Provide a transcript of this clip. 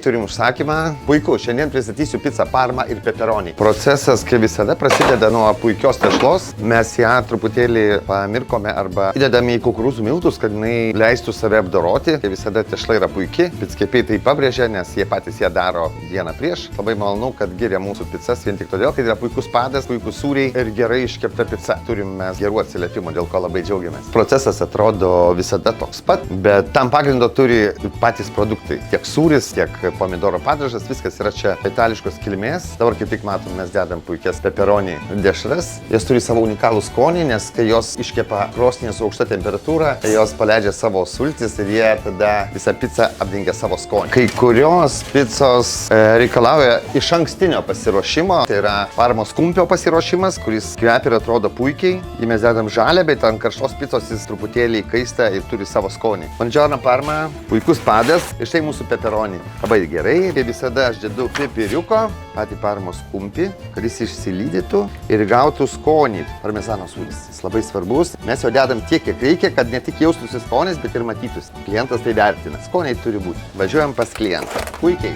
turim užsakymą. Puiku, šiandien pristatysiu pizzą Parma ir pepperoni. Procesas, kaip visada, prasideda nuo puikios tešlos. Mes ją truputėlį pamirkome arba įdedame į kukurūzų miltus, kad jinai leistų save apdoroti. Kaip visada, tešla yra puiki. Pickepiai tai pabrėžia, nes jie patys ją daro dieną prieš. Labai malonu, kad giria mūsų pizzas vien tik todėl, kad yra puikus padas, puikus sūriai ir gerai iškepta pica. Turim mes gerų atsiliepimų, dėl ko labai džiaugiamės. Procesas atrodo visada toks pat, bet tam pagrindo turi patys produktai. Tiek sūris, tiek pomidoro padažas, viskas yra čia itališkos kilmės. Dabar kaip tik matom, mes dedam puikias pepperoni dešras. Jos turi savo unikalų skonį, nes kai jos iškepa krosnyje su aukšta temperatūra, jos paleidžia savo sultis ir jie tada visą pizzą apdengia savo skonį. Kai kurios pizzos reikalauja iš ankstinio pasiruošimo, tai yra Parmos kumpio pasiruošimas, kuris kvepia ir atrodo puikiai. Jį mes dedam žalę, bet ant karštos pizzos jis truputėlį kaista ir turi savo skonį. Buongiorno Parma, puikus padas ir štai mūsų pepperoni. Labai gerai, kaip visada aš dedu pipiriuko, patį Parmos kumpį, kad jis išsilydytų ir gautų skonį. Parmezano sūris, jis labai svarbus. Mes jo dedam tiek, kiek reikia, kad ne tik jaustųsi skonis, bet ir matytųsi. Klientas tai vertina. Skoniai turi būti. Važiuojam pas klientą. Puikiai.